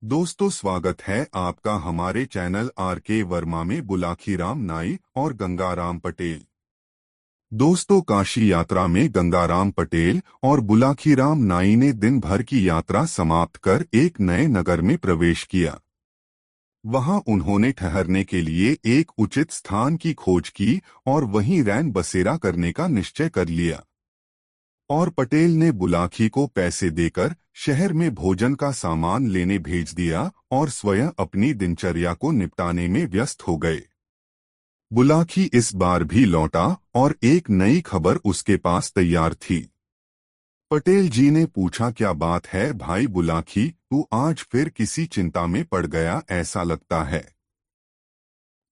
दोस्तों, स्वागत है आपका हमारे चैनल आर.के. वर्मा में बुलाखीराम नाई और गंगाराम पटेल। दोस्तों, काशी यात्रा में गंगाराम पटेल और बुलाखीराम नाई ने दिन भर की यात्रा समाप्त कर एक नए नगर में प्रवेश किया। वहां उन्होंने ठहरने के लिए एक उचित स्थान की खोज की और वहीं रैन बसेरा करने का निश्चय कर लिया। और पटेल ने बुलाखी को पैसे देकर शहर में भोजन का सामान लेने भेज दिया और स्वयं अपनी दिनचर्या को निपटाने में व्यस्त हो गए। बुलाखी इस बार भी लौटा और एक नई खबर उसके पास तैयार थी। पटेल जी ने पूछा, क्या बात है भाई बुलाखी, तू आज फिर किसी चिंता में पड़ गया ऐसा लगता है।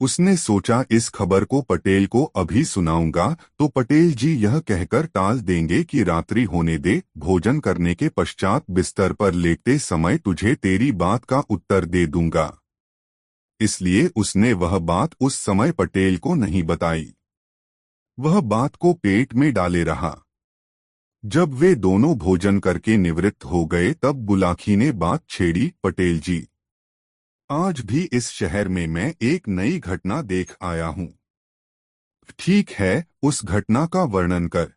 उसने सोचा इस खबर को पटेल को अभी सुनाऊंगा तो पटेल जी यह कहकर टाल देंगे कि रात्रि होने दे, भोजन करने के पश्चात बिस्तर पर लेटते समय तुझे तेरी बात का उत्तर दे दूंगा। इसलिए उसने वह बात उस समय पटेल को नहीं बताई। वह बात को पेट में डाले रहा। जब वे दोनों भोजन करके निवृत्त हो गए तब बुलाखी ने बात छेड़ी, पटेल जी, आज भी इस शहर में मैं एक नई घटना देख आया हूं। ठीक है, उस घटना का वर्णन कर,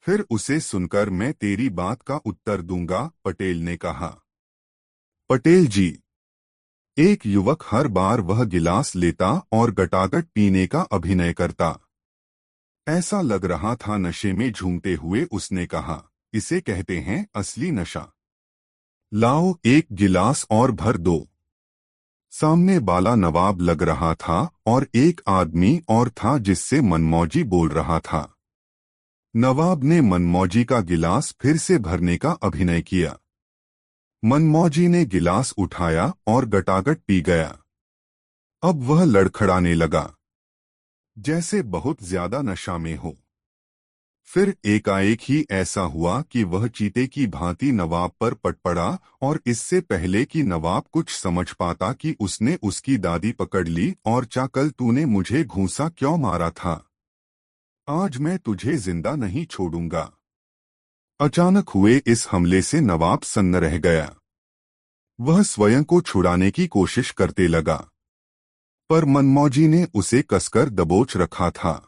फिर उसे सुनकर मैं तेरी बात का उत्तर दूंगा, पटेल ने कहा। पटेल जी, एक युवक हर बार वह गिलास लेता और गटागट पीने का अभिनय करता। ऐसा लग रहा था नशे में झूमते हुए उसने कहा, इसे कहते हैं असली नशा। लाओ एक गिलास और भर दो। सामने बाला नवाब लग रहा था और एक आदमी और था जिससे मनमौजी बोल रहा था। नवाब ने मनमौजी का गिलास फिर से भरने का अभिनय किया। मनमौजी ने गिलास उठाया और गटागट पी गया। अब वह लड़खड़ाने लगा, जैसे बहुत ज्यादा नशा में हो। फिर एकाएक ही ऐसा हुआ कि वह चीते की भांति नवाब पर पट पड़ा और इससे पहले कि नवाब कुछ समझ पाता कि उसने उसकी दादी पकड़ ली और कल तूने मुझे घूंसा क्यों मारा था, आज मैं तुझे जिंदा नहीं छोड़ूंगा। अचानक हुए इस हमले से नवाब सन्न रह गया। वह स्वयं को छुड़ाने की कोशिश करते लगा, पर मनमौजी ने उसे कसकर दबोच रखा था।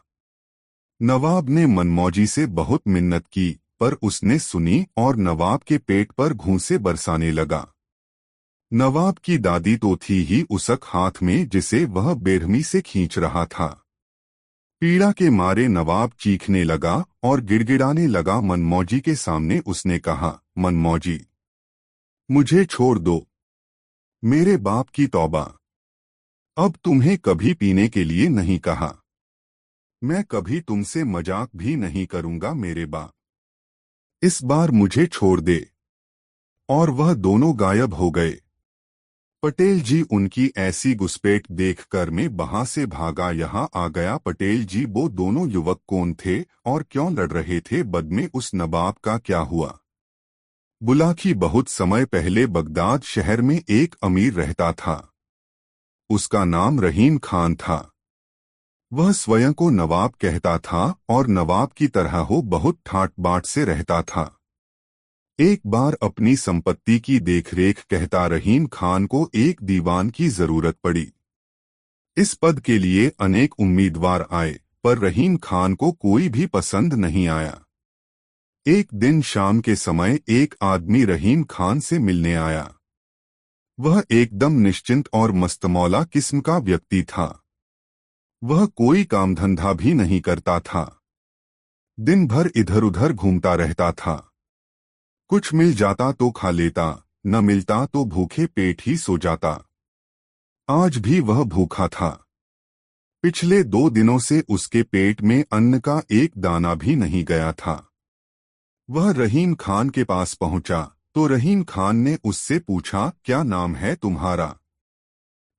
नवाब ने मनमौजी से बहुत मिन्नत की, पर उसने सुनी और नवाब के पेट पर घूंसे बरसाने लगा। नवाब की दादी तो थी ही उसक हाथ में जिसे वह बेरहमी से खींच रहा था। पीड़ा के मारे नवाब चीखने लगा और गिड़गिड़ाने लगा। मनमौजी के सामने उसने कहा, मनमौजी, मुझे छोड़ दो, मेरे बाप की तौबा, अब तुम्हें कभी पीने के लिए नहीं कहा। मैं कभी तुमसे मजाक भी नहीं करूंगा मेरे बाप, इस बार मुझे छोड़ दे। और वह दोनों गायब हो गए। पटेल जी उनकी ऐसी घुसपैठ देखकर मैं वहां से भागा यहाँ आ गया। पटेल जी, वो दोनों युवक कौन थे और क्यों लड़ रहे थे? बद में उस नवाब का क्या हुआ? बुलाखी बहुत समय पहले बगदाद शहर में एक अमीर रहता था। उसका नाम रहीम खान था। वह स्वयं को नवाब कहता था और नवाब की तरह हो बहुत ठाट बाट से रहता था। एक बार अपनी संपत्ति की देखरेख कहता रहीम खान को एक दीवान की जरूरत पड़ी। इस पद के लिए अनेक उम्मीदवार आए, पर रहीम खान को कोई भी पसंद नहीं आया। एक दिन शाम के समय एक आदमी रहीम खान से मिलने आया। वह एकदम निश्चिंत और मस्तमौला किस्म का व्यक्ति था। वह कोई काम धंधा भी नहीं करता था। दिन भर इधर उधर घूमता रहता था। कुछ मिल जाता तो खा लेता, न मिलता तो भूखे पेट ही सो जाता। आज भी वह भूखा था। पिछले 2 दिनों से उसके पेट में अन्न का एक दाना भी नहीं गया था। वह रहीम खान के पास पहुंचा तो रहीम खान ने उससे पूछा, क्या नाम है तुम्हारा?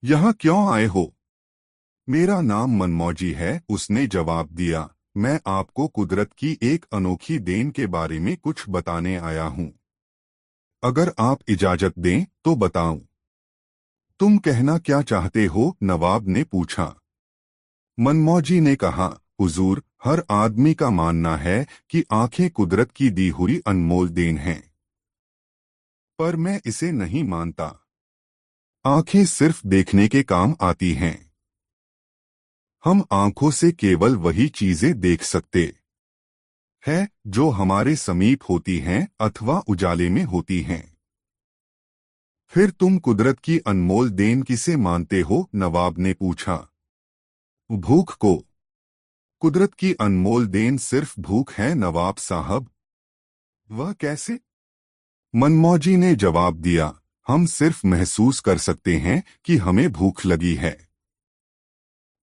यहाँ क्यों आए हो? मेरा नाम मनमौजी है, उसने जवाब दिया। मैं आपको कुदरत की एक अनोखी देन के बारे में कुछ बताने आया हूँ। अगर आप इजाजत दें तो बताऊं। तुम कहना क्या चाहते हो? नवाब ने पूछा। मनमौजी ने कहा, हुजूर, हर आदमी का मानना है कि आंखें कुदरत की दी हुई अनमोल देन हैं, पर मैं इसे नहीं मानता। आंखें सिर्फ देखने के काम आती हैं। हम आंखों से केवल वही चीजें देख सकते हैं जो हमारे समीप होती हैं अथवा उजाले में होती हैं। फिर तुम कुदरत की अनमोल देन किसे मानते हो? नवाब ने पूछा। भूख को। कुदरत की अनमोल देन सिर्फ भूख है नवाब साहब। वह कैसे? मनमौजी ने जवाब दिया, हम सिर्फ महसूस कर सकते हैं कि हमें भूख लगी है,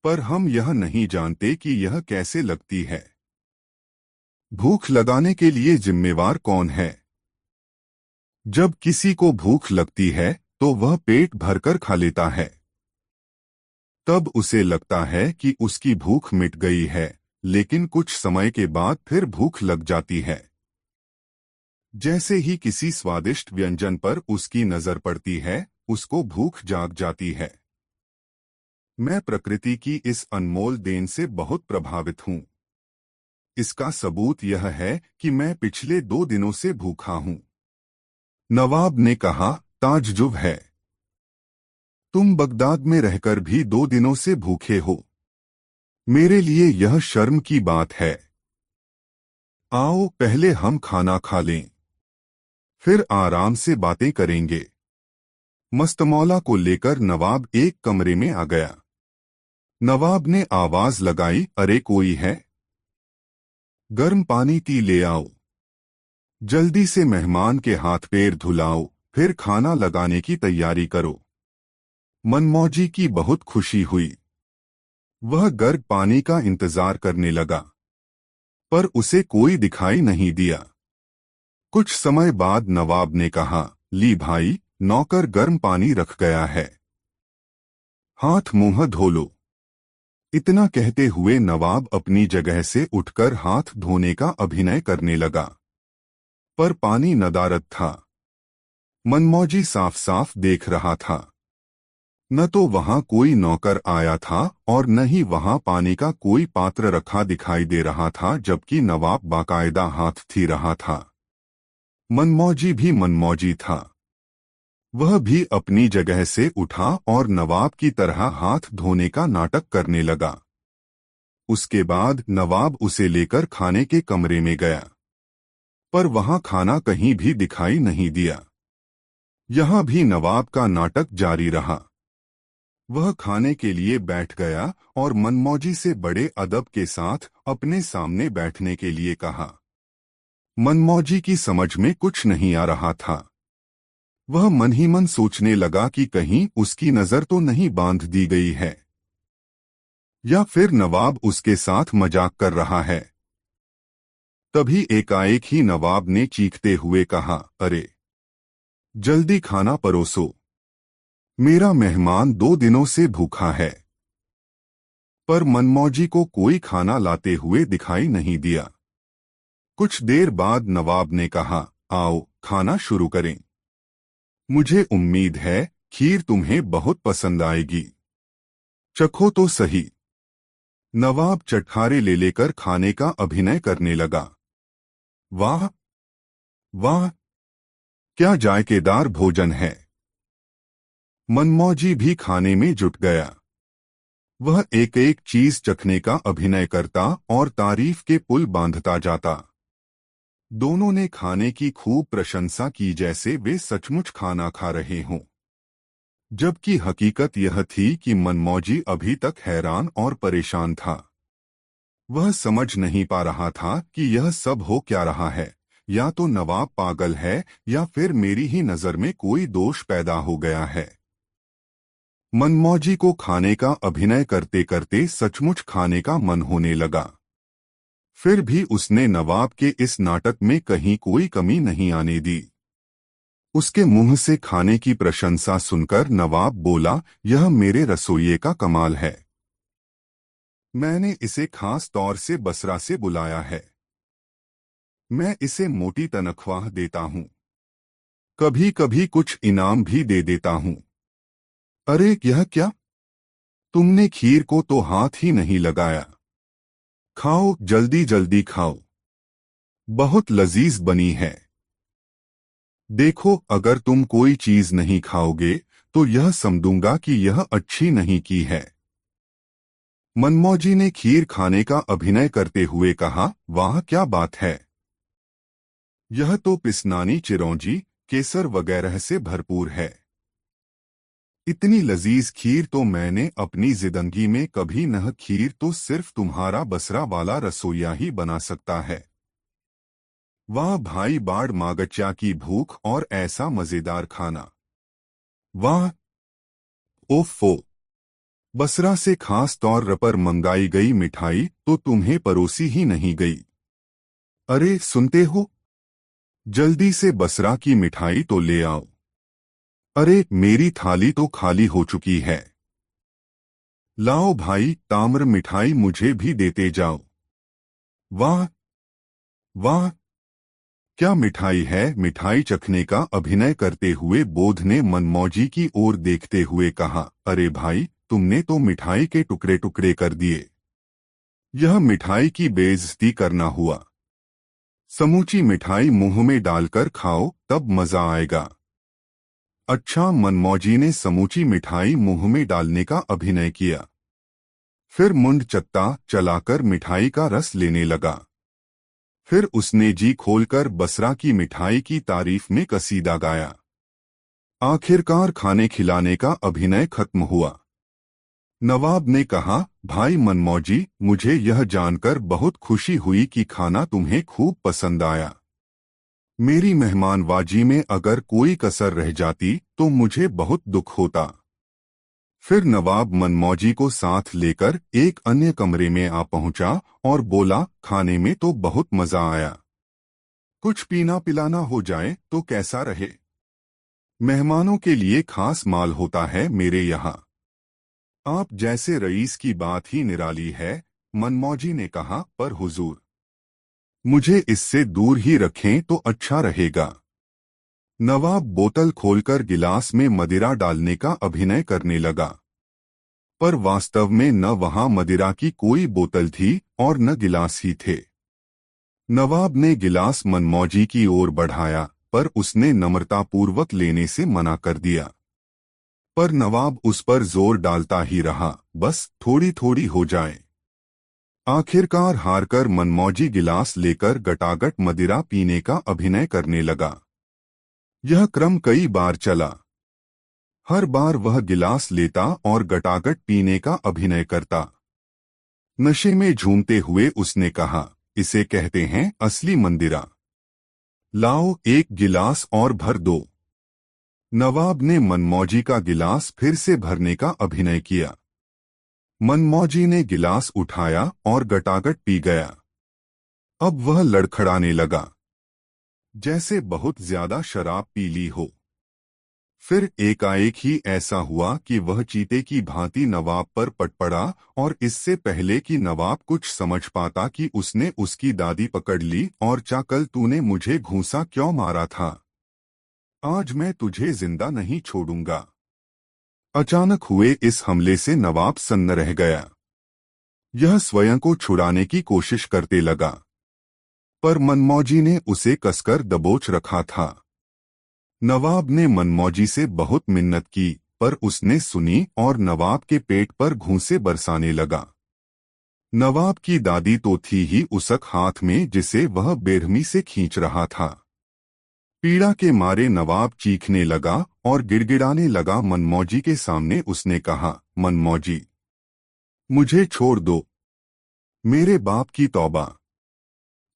पर हम यह नहीं जानते कि यह कैसे लगती है। भूख लगाने के लिए जिम्मेवार कौन है? जब किसी को भूख लगती है तो वह पेट भरकर खा लेता है। तब उसे लगता है कि उसकी भूख मिट गई है, लेकिन कुछ समय के बाद फिर भूख लग जाती है। जैसे ही किसी स्वादिष्ट व्यंजन पर उसकी नजर पड़ती है, उसको भूख जाग जाती है। मैं प्रकृति की इस अनमोल देन से बहुत प्रभावित हूँ। इसका सबूत यह है कि मैं पिछले 2 दिनों से भूखा हूँ। नवाब ने कहा, ताज्जुब है। तुम बगदाद में रहकर भी 2 दिनों से भूखे हो। मेरे लिए यह शर्म की बात है। आओ पहले हम खाना खा लें, फिर आराम से बातें करेंगे। मस्तमौला को लेकर नवाब एक कमरे में आ गया। नवाब ने आवाज लगाई, अरे कोई है? गर्म पानी टी ले आओ। जल्दी से मेहमान के हाथ पैर धुलाओ, फिर खाना लगाने की तैयारी करो। मनमौजी की बहुत खुशी हुई। वह गर्म पानी का इंतजार करने लगा, पर उसे कोई दिखाई नहीं दिया। कुछ समय बाद नवाब ने कहा, ली भाई, नौकर गर्म पानी रख गया है, हाथ मुंह धो लो। इतना कहते हुए नवाब अपनी जगह से उठकर हाथ धोने का अभिनय करने लगा, पर पानी नदारद था। मनमौजी साफ साफ देख रहा था। न तो वहां कोई नौकर आया था और न ही वहां पानी का कोई पात्र रखा दिखाई दे रहा था, जबकि नवाब बाकायदा हाथ धी रहा था। मनमौजी भी मनमौजी था। वह भी अपनी जगह से उठा और नवाब की तरह हाथ धोने का नाटक करने लगा। उसके बाद नवाब उसे लेकर खाने के कमरे में गया, पर वहां खाना कहीं भी दिखाई नहीं दिया। यहां भी नवाब का नाटक जारी रहा। वह खाने के लिए बैठ गया और मनमौजी से बड़े अदब के साथ अपने सामने बैठने के लिए कहा। मनमौजी की समझ में कुछ नहीं आ रहा था। वह मन ही मन सोचने लगा कि कहीं उसकी नजर तो नहीं बांध दी गई है, या फिर नवाब उसके साथ मजाक कर रहा है। तभी एकाएक ही नवाब ने चीखते हुए कहा, अरे जल्दी खाना परोसो, मेरा मेहमान 2 दिनों से भूखा है। पर मनमौजी को कोई खाना लाते हुए दिखाई नहीं दिया। कुछ देर बाद नवाब ने कहा, आओ खाना शुरू करें। मुझे उम्मीद है खीर तुम्हें बहुत पसंद आएगी, चखो तो सही। नवाब चटखारे ले लेकर खाने का अभिनय करने लगा। वाह वाह, क्या जायकेदार भोजन है। मनमौजी भी खाने में जुट गया। वह एक एक चीज चखने का अभिनय करता और तारीफ के पुल बांधता जाता। दोनों ने खाने की खूब प्रशंसा की, जैसे वे सचमुच खाना खा रहे हों। जबकि हकीकत यह थी कि मनमौजी अभी तक हैरान और परेशान था। वह समझ नहीं पा रहा था कि यह सब हो क्या रहा है। या तो नवाब पागल है या फिर मेरी ही नजर में कोई दोष पैदा हो गया है। मनमौजी को खाने का अभिनय करते करते सचमुच खाने का मन होने लगा। फिर भी उसने नवाब के इस नाटक में कहीं कोई कमी नहीं आने दी। उसके मुंह से खाने की प्रशंसा सुनकर नवाब बोला, यह मेरे रसोइये का कमाल है। मैंने इसे खास तौर से बसरा से बुलाया है। मैं इसे मोटी तनख्वाह देता हूँ, कभी कभी कुछ इनाम भी दे देता हूँ। अरे यह क्या? तुमने खीर को तो हाथ ही नहीं लगाया। खाओ, जल्दी जल्दी खाओ, बहुत लजीज बनी है। देखो, अगर तुम कोई चीज नहीं खाओगे तो यह समझूंगा कि यह अच्छी नहीं की है। मनमौजी ने खीर खाने का अभिनय करते हुए कहा, वाह क्या बात है, यह तो पिसनानी, चिरौंजी, केसर वगैरह से भरपूर है। इतनी लजीज खीर तो मैंने अपनी जिंदगी में कभी न। खीर तो सिर्फ तुम्हारा बसरा वाला रसोइया ही बना सकता है। वाह भाई, बाढ़ मागच्चा की भूख और ऐसा मजेदार खाना। वाह, ओफो। बसरा से खास तौर पर मंगाई गई मिठाई तो तुम्हें परोसी ही नहीं गई। अरे सुनते हो, जल्दी से बसरा की मिठाई तो ले आओ। अरे मेरी थाली तो खाली हो चुकी है। लाओ भाई, ताम्र मिठाई मुझे भी देते जाओ। वाह वाह, क्या मिठाई है। मिठाई चखने का अभिनय करते हुए बोध ने मनमौजी की ओर देखते हुए कहा, अरे भाई, तुमने तो मिठाई के टुकड़े टुकड़े कर दिए। यह मिठाई की बेइज्जती करना हुआ। समूची मिठाई मुंह में डालकर खाओ, तब मजा आएगा। अच्छा, मनमौजी ने समूची मिठाई मुंह में डालने का अभिनय किया। फिर मुंड चत्ता चलाकर मिठाई का रस लेने लगा। फिर उसने जी खोलकर बसरा की मिठाई की तारीफ में कसीदा गाया। आखिरकार खाने खिलाने का अभिनय खत्म हुआ। नवाब ने कहा, भाई मनमौजी, मुझे यह जानकर बहुत खुशी हुई कि खाना तुम्हें खूब पसंद आया। मेरी मेहमानवाजी में अगर कोई कसर रह जाती तो मुझे बहुत दुख होता। फिर नवाब मनमौजी को साथ लेकर एक अन्य कमरे में आ पहुंचा और बोला, खाने में तो बहुत मजा आया। कुछ पीना पिलाना हो जाए तो कैसा रहे। मेहमानों के लिए खास माल होता है मेरे यहाँ। आप जैसे रईस की बात ही निराली है, मनमौजी ने कहा, पर हुजूर, मुझे इससे दूर ही रखें तो अच्छा रहेगा। नवाब बोतल खोलकर गिलास में मदिरा डालने का अभिनय करने लगा, पर वास्तव में न वहां मदिरा की कोई बोतल थी और न गिलास ही थे। नवाब ने गिलास मनमौजी की ओर बढ़ाया, पर उसने नम्रतापूर्वक लेने से मना कर दिया। पर नवाब उस पर जोर डालता ही रहा, बस थोड़ी थोड़ी हो जाए। आखिरकार हारकर मनमौजी गिलास लेकर गटागट मदिरा पीने का अभिनय करने लगा। यह क्रम कई बार चला। हर बार वह गिलास लेता और गटागट पीने का अभिनय करता। नशे में झूमते हुए उसने कहा, इसे कहते हैं असली मंदिरा। लाओ एक गिलास और भर दो। नवाब ने मनमौजी का गिलास फिर से भरने का अभिनय किया। मनमौजी ने गिलास उठाया और गटागट पी गया। अब वह लड़खड़ाने लगा, जैसे बहुत ज्यादा शराब पी ली हो। फिर एकाएक ही ऐसा हुआ कि वह चीते की भांति नवाब पर पट पड़ा और इससे पहले कि नवाब कुछ समझ पाता कि उसने उसकी दादी पकड़ ली और चाकल, तूने मुझे घूंसा क्यों मारा था? आज मैं तुझे जिंदा नहीं छोड़ूंगा। अचानक हुए इस हमले से नवाब सन्न रह गया। यह स्वयं को छुड़ाने की कोशिश करते लगा, पर मनमौजी ने उसे कसकर दबोच रखा था। नवाब ने मनमौजी से बहुत मिन्नत की, पर उसने सुनी और नवाब के पेट पर घूंसे बरसाने लगा। नवाब की दादी तो थी ही उसक हाथ में जिसे वह बेरहमी से खींच रहा था। पीड़ा के मारे नवाब चीखने लगा और गिड़गिड़ाने लगा। मनमौजी के सामने उसने कहा, मनमौजी, मुझे छोड़ दो। मेरे बाप की तौबा,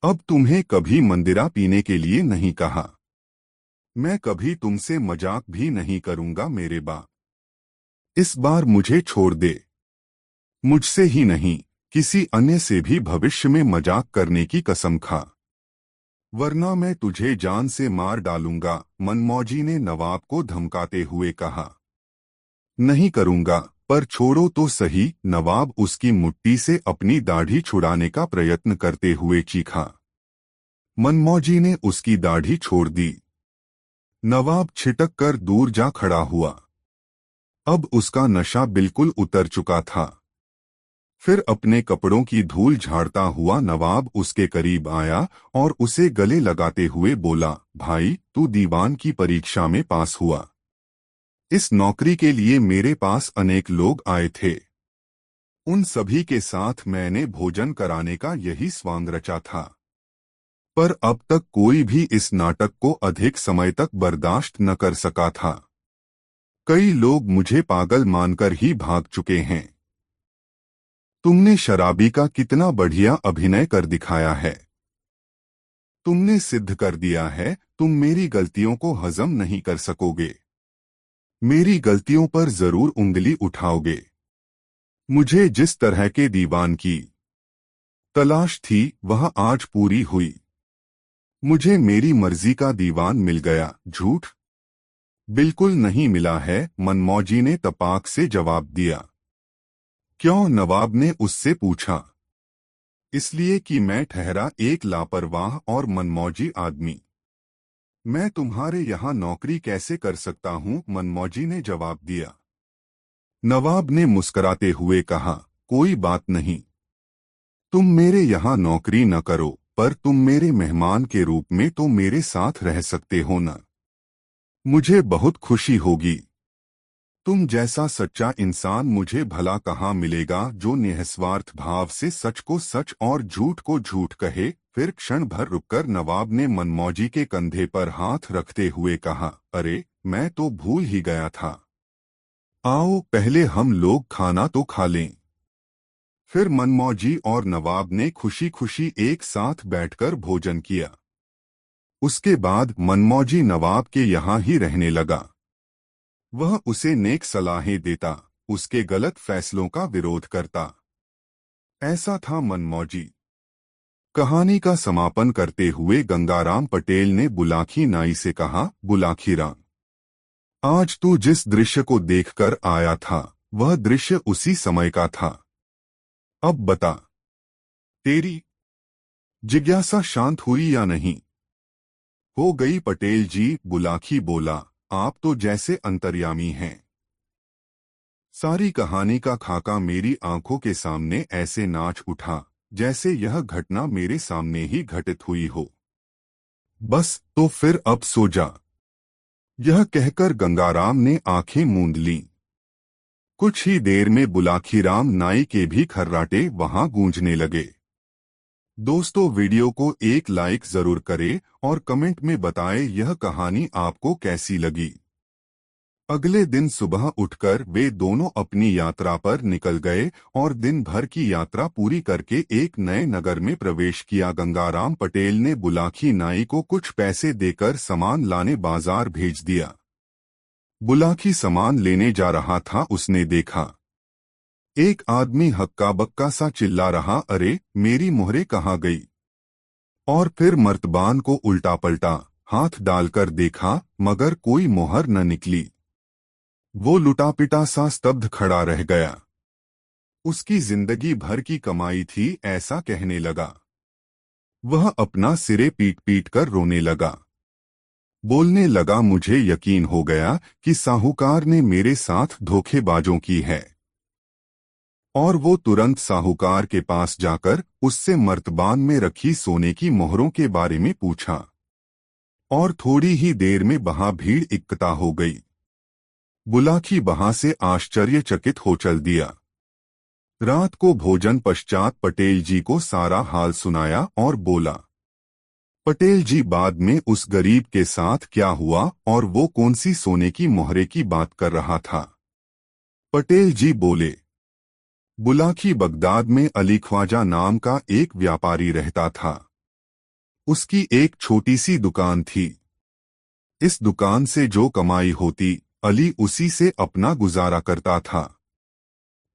अब तुम्हें कभी मंदिरा पीने के लिए नहीं कहा। मैं कभी तुमसे मजाक भी नहीं करूंगा मेरे बाप। इस बार मुझे छोड़ दे। मुझसे ही नहीं, किसी अन्य से भी भविष्य में मजाक करने की कसम खा, वरना मैं तुझे जान से मार डालूंगा। मनमौजी ने नवाब को धमकाते हुए कहा, नहीं करूंगा, पर छोड़ो तो सही। नवाब उसकी मुट्ठी से अपनी दाढ़ी छुड़ाने का प्रयत्न करते हुए चीखा। मनमौजी ने उसकी दाढ़ी छोड़ दी। नवाब छिटक कर दूर जा खड़ा हुआ। अब उसका नशा बिल्कुल उतर चुका था। फिर अपने कपड़ों की धूल झाड़ता हुआ नवाब उसके करीब आया और उसे गले लगाते हुए बोला, भाई, तू दीवान की परीक्षा में पास हुआ। इस नौकरी के लिए मेरे पास अनेक लोग आए थे। उन सभी के साथ मैंने भोजन कराने का यही स्वांग रचा था। पर अब तक कोई भी इस नाटक को अधिक समय तक बर्दाश्त न कर सका था। कई लोग मुझे पागल मानकर ही भाग चुके हैं। तुमने शराबी का कितना बढ़िया अभिनय कर दिखाया है। तुमने सिद्ध कर दिया है तुम मेरी गलतियों को हजम नहीं कर सकोगे। मेरी गलतियों पर जरूर उंगली उठाओगे। मुझे जिस तरह के दीवान की तलाश थी वह आज पूरी हुई। मुझे मेरी मर्जी का दीवान मिल गया। झूठ बिल्कुल नहीं मिला है, मनमौजी ने तपाक से जवाब दिया। क्यों? नवाब ने उससे पूछा। इसलिए कि मैं ठहरा एक लापरवाह और मनमौजी आदमी। मैं तुम्हारे यहाँ नौकरी कैसे कर सकता हूँ? मनमौजी ने जवाब दिया। नवाब ने मुस्कुराते हुए कहा, कोई बात नहीं, तुम मेरे यहाँ नौकरी न करो, पर तुम मेरे मेहमान के रूप में तो मेरे साथ रह सकते हो न। मुझे बहुत खुशी होगी। तुम जैसा सच्चा इंसान मुझे भला कहाँ मिलेगा जो निस्वार्थ भाव से सच को सच और झूठ को झूठ कहे। फिर क्षण भर रुककर नवाब ने मनमौजी के कंधे पर हाथ रखते हुए कहा, अरे मैं तो भूल ही गया था। आओ पहले हम लोग खाना तो खा लें। फिर मनमौजी और नवाब ने खुशी खुशी एक साथ बैठकर भोजन किया। उसके बाद मनमौजी नवाब के यहाँ ही रहने लगा। वह उसे नेक सलाहें देता, उसके गलत फैसलों का विरोध करता। ऐसा था मनमौजी। कहानी का समापन करते हुए गंगाराम पटेल ने बुलाकी नाई से कहा, बुलाकी राम, आज तू जिस दृश्य को देखकर आया था वह दृश्य उसी समय का था। अब बता, तेरी जिज्ञासा शांत हुई या नहीं? हो गई पटेल जी, बुलाकी बोला, आप तो जैसे अंतर्यामी हैं। सारी कहानी का खाका मेरी आंखों के सामने ऐसे नाच उठा जैसे यह घटना मेरे सामने ही घटित हुई हो। बस तो फिर अब सो जा। यह कहकर गंगाराम ने आंखें मूंद लीं। कुछ ही देर में बुलाखीराम नाई के भी खर्राटे वहां गूंजने लगे। दोस्तों, वीडियो को एक लाइक जरूर करें और कमेंट में बताएं यह कहानी आपको कैसी लगी। अगले दिन सुबह उठकर वे दोनों अपनी यात्रा पर निकल गए और दिन भर की यात्रा पूरी करके एक नए नगर में प्रवेश किया। गंगाराम पटेल ने बुलाकी नाई को कुछ पैसे देकर सामान लाने बाजार भेज दिया। बुलाकी सामान लेने जा रहा था, उसने देखा एक आदमी हक्का बक्का सा चिल्ला रहा, अरे मेरी मोहरे कहाँ गई? और फिर मर्तबान को उल्टा पलटा हाथ डालकर देखा मगर कोई मोहर न निकली। वो लुटापिटा सा स्तब्ध खड़ा रह गया। उसकी जिंदगी भर की कमाई थी, ऐसा कहने लगा। वह अपना सिरे पीट पीट कर रोने लगा। बोलने लगा, मुझे यकीन हो गया कि साहूकार ने मेरे साथ धोखेबाजों की है। और वो तुरंत साहूकार के पास जाकर उससे मर्तबान में रखी सोने की मोहरों के बारे में पूछा। और थोड़ी ही देर में वहां भीड़ इकट्ठा हो गई। बुलाकी वहां से आश्चर्यचकित हो चल दिया। रात को भोजन पश्चात पटेल जी को सारा हाल सुनाया और बोला, पटेल जी, बाद में उस गरीब के साथ क्या हुआ और वो कौन सी सोने की मोहरे की बात कर रहा था? पटेल जी बोले, बुलाकी, बगदाद में अली ख्वाजा नाम का एक व्यापारी रहता था। उसकी एक छोटी सी दुकान थी। इस दुकान से जो कमाई होती अली उसी से अपना गुजारा करता था।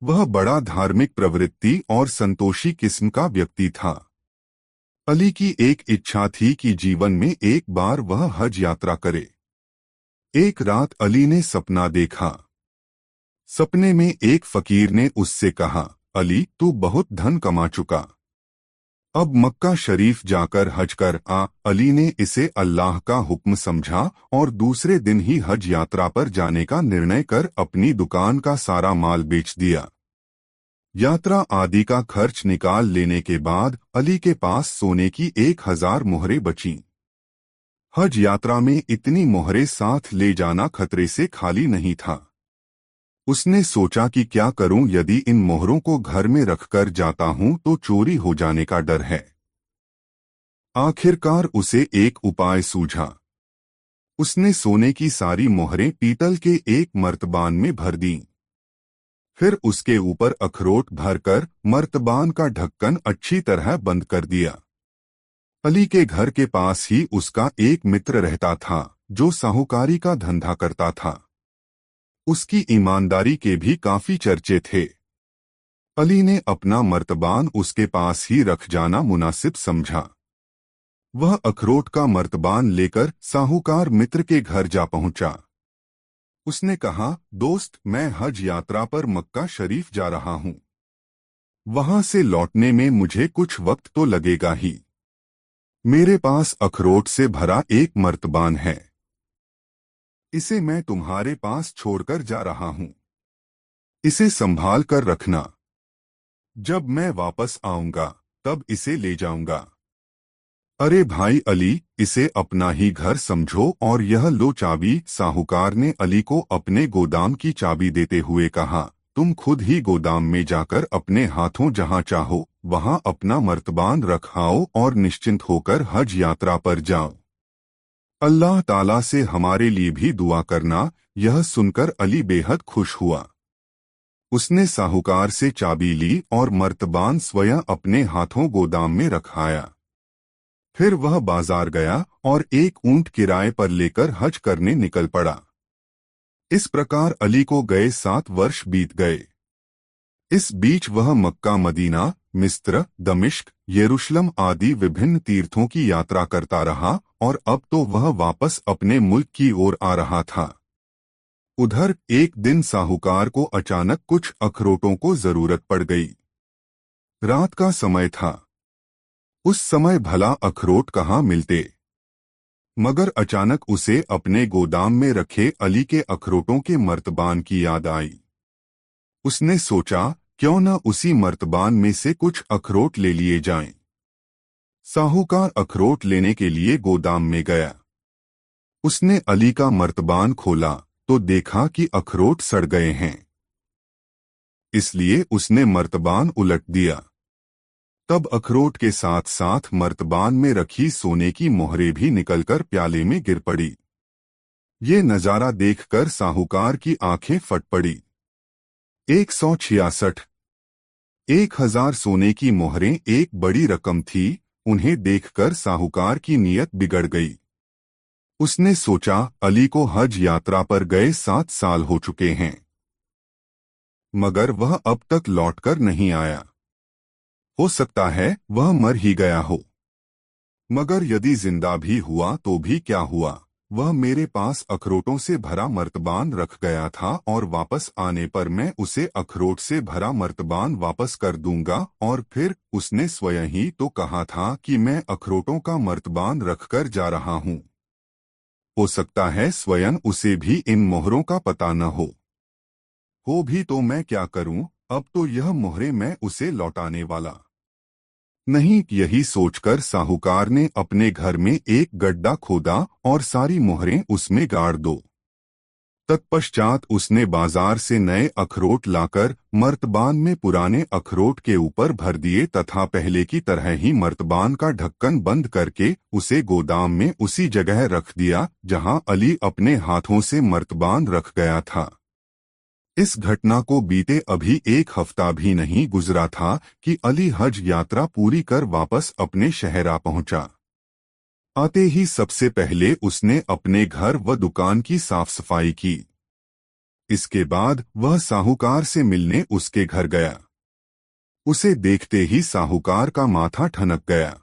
वह बड़ा धार्मिक प्रवृत्ति और संतोषी किस्म का व्यक्ति था। अली की एक इच्छा थी कि जीवन में एक बार वह हज यात्रा करे। एक रात अली ने सपना देखा। सपने में एक फकीर ने उससे कहा, अली, तू बहुत धन कमा चुका, अब मक्का शरीफ जाकर हज कर आ। अली ने इसे अल्लाह का हुक्म समझा और दूसरे दिन ही हज यात्रा पर जाने का निर्णय कर अपनी दुकान का सारा माल बेच दिया। यात्रा आदि का खर्च निकाल लेने के बाद अली के पास सोने की 1000 मोहरें बचीं। हज यात्रा में इतनी मोहरें साथ ले जाना खतरे से खाली नहीं था। उसने सोचा कि क्या करूं, यदि इन मोहरों को घर में रखकर जाता हूं तो चोरी हो जाने का डर है। आखिरकार उसे एक उपाय सूझा। उसने सोने की सारी मोहरें पीतल के एक मर्तबान में भर दीं। फिर उसके ऊपर अखरोट भरकर मर्तबान का ढक्कन अच्छी तरह बंद कर दिया। अली के घर के पास ही उसका एक मित्र रहता था जो साहूकारी का धंधा करता था। उसकी ईमानदारी के भी काफी चर्चे थे। अली ने अपना मर्तबान उसके पास ही रख जाना मुनासिब समझा। वह अखरोट का मर्तबान लेकर साहूकार मित्र के घर जा पहुंचा। उसने कहा, दोस्त, मैं हज यात्रा पर मक्का शरीफ जा रहा हूं। वहां से लौटने में मुझे कुछ वक्त तो लगेगा ही। मेरे पास अखरोट से भरा एक मर्तबान है। इसे मैं तुम्हारे पास छोड़कर जा रहा हूं। इसे संभाल कर रखना। जब मैं वापस आऊंगा तब इसे ले जाऊंगा। अरे भाई अली, इसे अपना ही घर समझो और यह लो चाबी। साहूकार ने अली को अपने गोदाम की चाबी देते हुए कहा, तुम खुद ही गोदाम में जाकर अपने हाथों जहां चाहो वहां अपना मर्तबान रख आओ और निश्चिंत होकर हज यात्रा पर जाओ। अल्लाह ताला से हमारे लिए भी दुआ करना। यह सुनकर अली बेहद खुश हुआ। उसने साहूकार से चाबी ली और मर्तबान स्वयं अपने हाथों गोदाम में रखाया। फिर वह बाजार गया और एक ऊंट किराए पर लेकर हज करने निकल पड़ा। इस प्रकार अली को गए 7 वर्ष बीत गए। इस बीच वह मक्का, मदीना, मिस्र, दमिश्क, यरूशलेम आदि विभिन्न तीर्थों की यात्रा करता रहा और अब तो वह वापस अपने मुल्क की ओर आ रहा था। उधर एक दिन साहूकार को अचानक कुछ अखरोटों को जरूरत पड़ गई। रात का समय था। उस समय भला अखरोट कहाँ मिलते। मगर अचानक उसे अपने गोदाम में रखे अली के अखरोटों के मर्तबान की याद आई। उसने सोचा, क्यों न उसी मर्तबान में से कुछ अखरोट ले लिए जाएं। साहूकार अखरोट लेने के लिए गोदाम में गया। उसने अली का मर्तबान खोला तो देखा कि अखरोट सड़ गए हैं। इसलिए उसने मर्तबान उलट दिया। तब अखरोट के साथ साथ मर्तबान में रखी सोने की मोहरें भी निकलकर प्याले में गिर पड़ी। ये नजारा देखकर साहूकार की आंखें फट पड़ी। 166 1000 सोने की मोहरें एक बड़ी रकम थी। उन्हें देखकर साहूकार की नीयत बिगड़ गई। उसने सोचा, अली को हज यात्रा पर गए 7 साल हो चुके हैं, मगर वह अब तक लौटकर नहीं आया। हो सकता है वह मर ही गया हो। मगर यदि जिंदा भी हुआ तो भी क्या हुआ, वह मेरे पास अखरोटों से भरा मर्तबान रख गया था और वापस आने पर मैं उसे अखरोट से भरा मर्तबान वापस कर दूंगा। और फिर उसने स्वयं ही तो कहा था कि मैं अखरोटों का मर्तबान रखकर जा रहा हूं। हो सकता है स्वयं उसे भी इन मोहरों का पता न हो भी तो मैं क्या करूं, अब तो यह मोहरें मैं उसे लौटाने वाला नहीं। यही सोचकर साहूकार ने अपने घर में एक गड्ढा खोदा और सारी मोहरें उसमें गाड़ दो। तत्पश्चात उसने बाजार से नए अखरोट लाकर मर्तबान में पुराने अखरोट के ऊपर भर दिए तथा पहले की तरह ही मर्तबान का ढक्कन बंद करके उसे गोदाम में उसी जगह रख दिया जहां अली अपने हाथों से मर्तबान रख गया था। इस घटना को बीते अभी 1 हफ्ता भी नहीं गुजरा था कि अली हज यात्रा पूरी कर वापस अपने शहर आ पहुंचा। आते ही सबसे पहले उसने अपने घर व दुकान की साफ सफाई की। इसके बाद वह साहूकार से मिलने उसके घर गया। उसे देखते ही साहूकार का माथा ठनक गया।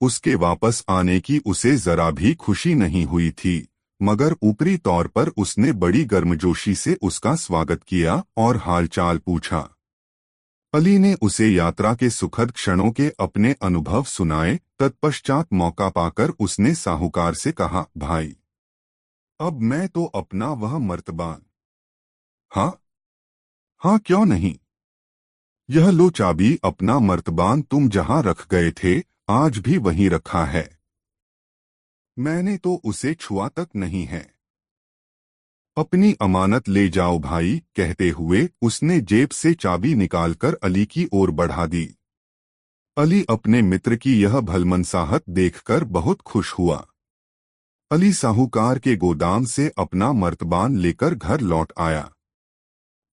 उसके वापस आने की उसे जरा भी खुशी नहीं हुई थी, मगर ऊपरी तौर पर उसने बड़ी गर्मजोशी से उसका स्वागत किया और हालचाल पूछा। अली ने उसे यात्रा के सुखद क्षणों के अपने अनुभव सुनाए। तत्पश्चात मौका पाकर उसने साहूकार से कहा, भाई, अब मैं तो अपना वह मर्तबान। हाँ हाँ, क्यों नहीं। यह लो चाबी, अपना मर्तबान तुम जहां रख गए थे आज भी वहीं रखा है। मैंने तो उसे छुआ तक नहीं है। अपनी अमानत ले जाओ भाई, कहते हुए उसने जेब से चाबी निकालकर अली की ओर बढ़ा दी। अली अपने मित्र की यह भलमनसाहत देखकर बहुत खुश हुआ। अली साहूकार के गोदाम से अपना मर्तबान लेकर घर लौट आया।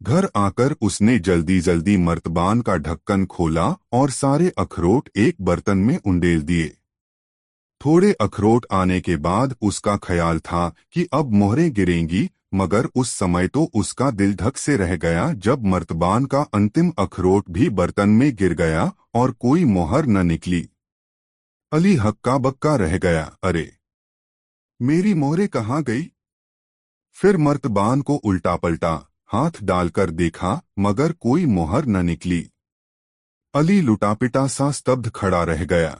घर आकर उसने जल्दी जल्दी मर्तबान का ढक्कन खोला और सारे अखरोट एक बर्तन में उंडेल दिए। थोड़े अखरोट आने के बाद उसका ख्याल था कि अब मोहरें गिरेंगी, मगर उस समय तो उसका दिल धक से रह गया जब मर्तबान का अंतिम अखरोट भी बर्तन में गिर गया और कोई मोहर न निकली। अली हक्का बक्का रह गया, अरे मेरी मोहरें कहाँ गई? फिर मर्तबान को उल्टा पलटा हाथ डालकर देखा, मगर कोई मोहर न निकली। अली लुटापिटा सा स्तब्ध खड़ा रह गया।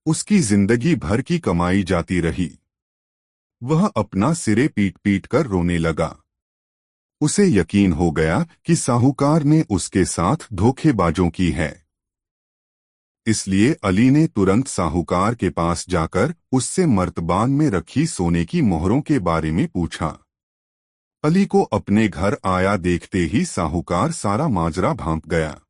उसकी जिंदगी भर की कमाई जाती रही। वह अपना सिरे पीट पीट कर रोने लगा। उसे यकीन हो गया कि साहूकार ने उसके साथ धोखेबाजों की है। इसलिए अली ने तुरंत साहूकार के पास जाकर उससे मर्तबान में रखी सोने की मोहरों के बारे में पूछा। अली को अपने घर आया देखते ही साहूकार सारा माजरा भांप गया।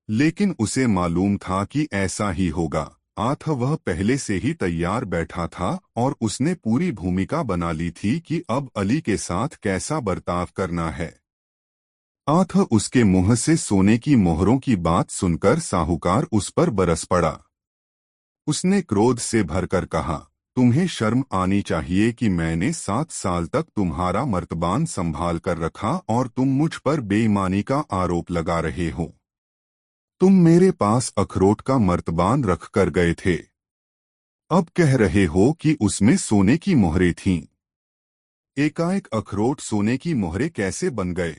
लेकिन उसे मालूम था कि ऐसा ही होगा। आथ वह पहले से ही तैयार बैठा था और उसने पूरी भूमिका बना ली थी कि अब अली के साथ कैसा बर्ताव करना है। आथ उसके मुंह से सोने की मोहरों की बात सुनकर साहूकार उस पर बरस पड़ा। उसने क्रोध से भरकर कहा, तुम्हें शर्म आनी चाहिए कि मैंने 7 साल तक तुम्हारा मर्तबान संभाल कर रखा और तुम मुझ पर बेईमानी का आरोप लगा रहे हो। तुम मेरे पास अखरोट का मर्तबान रख कर गए थे, अब कह रहे हो कि उसमें सोने की मोहरें थीं। एकाएक अखरोट सोने की मोहरें कैसे बन गए?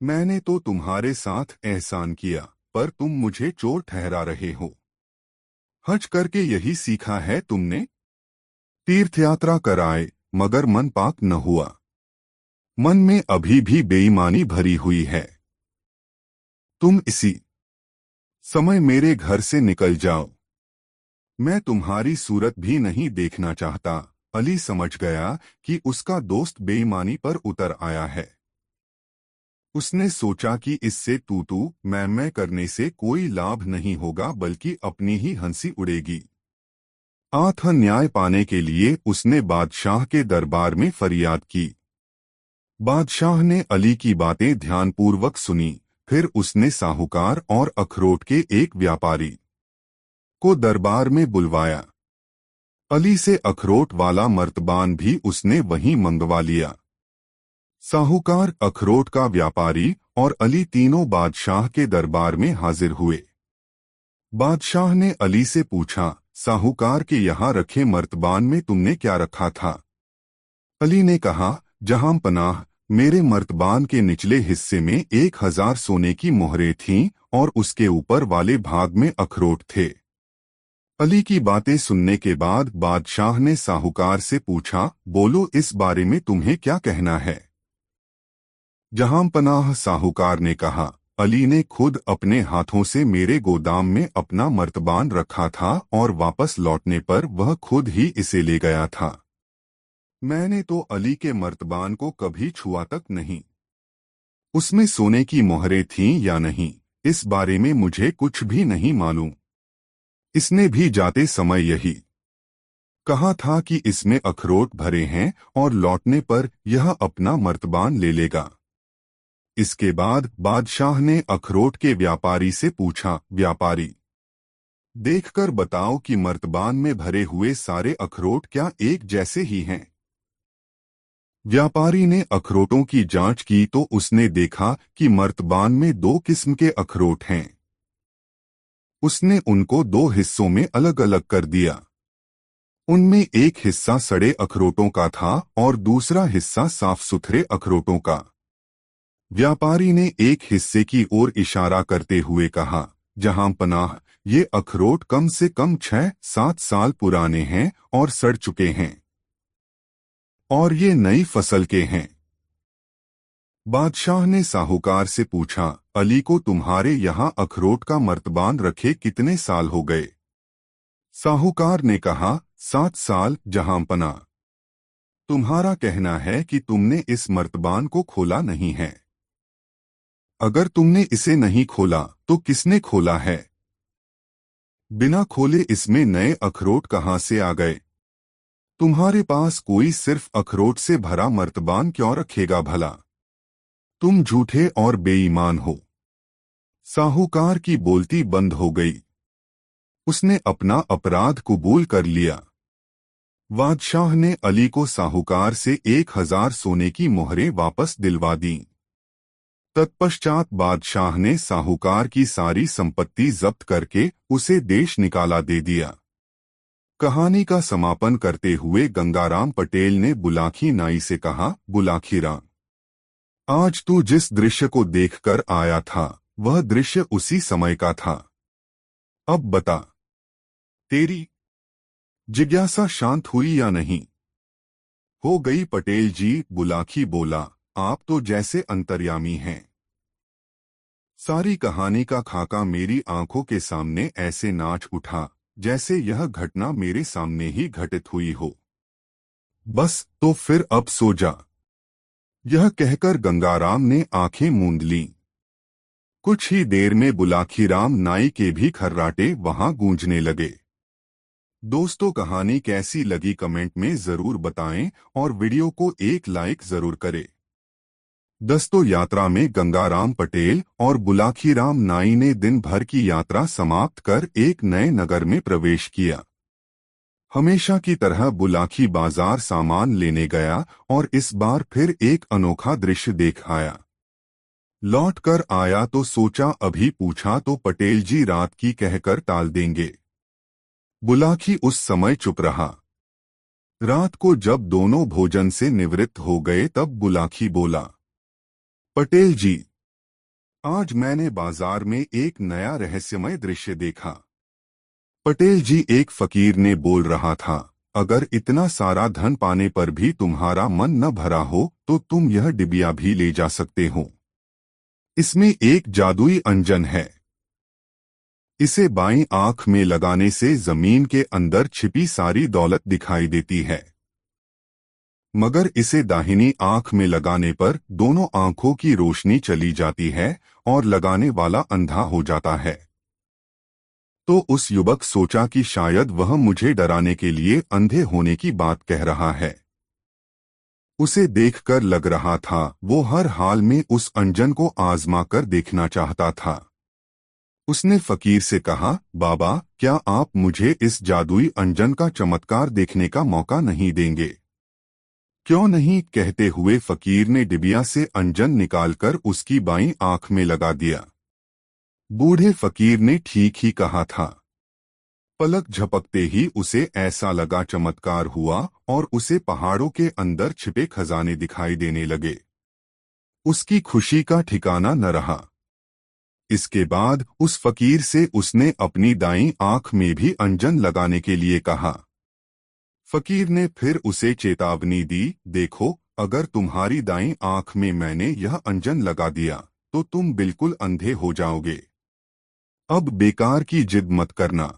मैंने तो तुम्हारे साथ एहसान किया, पर तुम मुझे चोर ठहरा रहे हो। हज करके यही सीखा है तुमने? तीर्थयात्रा कराए, मगर मन पाक न हुआ। मन में अभी भी बेईमानी भरी हुई है। तुम इसी समय मेरे घर से निकल जाओ। मैं तुम्हारी सूरत भी नहीं देखना चाहता। अली समझ गया कि उसका दोस्त बेईमानी पर उतर आया है। उसने सोचा कि इससे तू मैं करने से कोई लाभ नहीं होगा, बल्कि अपनी ही हंसी उड़ेगी। आथ न्याय पाने के लिए उसने बादशाह के दरबार में फरियाद की। बादशाह ने अली की बातें ध्यानपूर्वक सुनी। फिर उसने साहूकार और अखरोट के एक व्यापारी को दरबार में बुलवाया। अली से अखरोट वाला मर्तबान भी उसने वहीं मंगवा लिया। साहूकार, अखरोट का व्यापारी और अली तीनों बादशाह के दरबार में हाजिर हुए। बादशाह ने अली से पूछा, साहूकार के यहाँ रखे मर्तबान में तुमने क्या रखा था? अली ने कहा, जहां पनाह, मेरे मर्तबान के निचले हिस्से में 1000 सोने की मोहरें थीं और उसके ऊपर वाले भाग में अखरोट थे। अली की बातें सुनने के बाद बादशाह ने साहूकार से पूछा, बोलो इस बारे में तुम्हें क्या कहना है? जहां पनाह, साहूकार ने कहा, अली ने खुद अपने हाथों से मेरे गोदाम में अपना मर्तबान रखा था और वापस लौटने पर वह खुद ही इसे ले गया था। मैंने तो अली के मर्तबान को कभी छुआ तक नहीं। उसमें सोने की मोहरें थीं या नहीं, इस बारे में मुझे कुछ भी नहीं मालूम। इसने भी जाते समय यही कहा था कि इसमें अखरोट भरे हैं और लौटने पर यह अपना मर्तबान ले लेगा। इसके बाद बादशाह ने अखरोट के व्यापारी से पूछा, व्यापारी, देखकर बताओ कि मर्तबान में भरे हुए सारे अखरोट क्या एक जैसे ही हैं? व्यापारी ने अखरोटों की जांच की तो उसने देखा कि मर्तबान में 2 किस्म के अखरोट हैं। उसने उनको 2 हिस्सों में अलग अलग कर दिया। उनमें एक हिस्सा सड़े अखरोटों का था और दूसरा हिस्सा साफ सुथरे अखरोटों का। व्यापारी ने एक हिस्से की ओर इशारा करते हुए कहा, जहां पनाह, ये अखरोट कम से कम 6-7 साल पुराने हैं और सड़ चुके हैं, और ये नई फसल के हैं। बादशाह ने साहूकार से पूछा, अली को तुम्हारे यहाँ अखरोट का मर्तबान रखे कितने साल हो गए? साहूकार ने कहा, 7 साल जहांपना। तुम्हारा कहना है कि तुमने इस मर्तबान को खोला नहीं है। अगर तुमने इसे नहीं खोला तो किसने खोला है? बिना खोले इसमें नए अखरोट कहाँ से आ गए? तुम्हारे पास कोई सिर्फ अखरोट से भरा मर्तबान क्यों रखेगा भला? तुम झूठे और बेईमान हो। साहूकार की बोलती बंद हो गई। उसने अपना अपराध कबूल कर लिया। बादशाह ने अली को साहूकार से 1000 सोने की मोहरें वापस दिलवा दी। तत्पश्चात बादशाह ने साहूकार की सारी संपत्ति जब्त करके उसे देश निकाला दे दिया। कहानी का समापन करते हुए गंगाराम पटेल ने बुलाकी नाई से कहा, बुलाकी राम, आज तू जिस दृश्य को देखकर आया था वह दृश्य उसी समय का था। अब बता, तेरी जिज्ञासा शांत हुई या नहीं? हो गई पटेल जी, बुलाकी बोला, आप तो जैसे अंतर्यामी हैं। सारी कहानी का खाका मेरी आंखों के सामने ऐसे नाच उठा जैसे यह घटना मेरे सामने ही घटित हुई हो। बस तो फिर अब सो जा। यह कहकर गंगाराम ने आंखें मूंद लीं। कुछ ही देर में बुलाखीराम नाई के भी खर्राटे वहां गूंजने लगे। दोस्तों, कहानी कैसी लगी कमेंट में जरूर बताएं और वीडियो को एक लाइक जरूर करें। दस्तों, यात्रा में गंगाराम पटेल और बुलाखीराम नाई ने दिन भर की यात्रा समाप्त कर एक नए नगर में प्रवेश किया। हमेशा की तरह बुलाखी बाजार सामान लेने गया और इस बार फिर एक अनोखा दृश्य देख आया। लौट कर आया तो सोचा अभी पूछा तो पटेल जी रात की कहकर टाल देंगे। बुलाखी उस समय चुप रहा। रात को जब दोनों भोजन से निवृत्त हो गए तब बुलाखी बोला, पटेल जी, आज मैंने बाजार में एक नया रहस्यमय दृश्य देखा। पटेल जी, एक फकीर ने बोल रहा था, अगर इतना सारा धन पाने पर भी तुम्हारा मन न भरा हो तो तुम यह डिबिया भी ले जा सकते हो। इसमें एक जादुई अंजन है। इसे बाईं आंख में लगाने से जमीन के अंदर छिपी सारी दौलत दिखाई देती है, मगर इसे दाहिनी आंख में लगाने पर दोनों आंखों की रोशनी चली जाती है और लगाने वाला अंधा हो जाता है। तो उस युवक सोचा कि शायद वह मुझे डराने के लिए अंधे होने की बात कह रहा है। उसे देखकर लग रहा था वो हर हाल में उस अंजन को आजमा कर देखना चाहता था। उसने फकीर से कहा, बाबा, क्या आप मुझे इस जादुई अंजन का चमत्कार देखने का मौका नहीं देंगे? क्यों नहीं, कहते हुए फकीर ने डिबिया से अंजन निकालकर उसकी बाईं आंख में लगा दिया। बूढ़े फकीर ने ठीक ही कहा था। पलक झपकते ही उसे ऐसा लगा चमत्कार हुआ और उसे पहाड़ों के अंदर छिपे खजाने दिखाई देने लगे। उसकी खुशी का ठिकाना न रहा। इसके बाद उस फकीर से उसने अपनी दाईं आंख में भी अंजन लगाने के लिए कहा। फकीर ने फिर उसे चेतावनी दी, देखो, अगर तुम्हारी दाईं आंख में मैंने यह अंजन लगा दिया तो तुम बिल्कुल अंधे हो जाओगे। अब बेकार की जिद मत करना।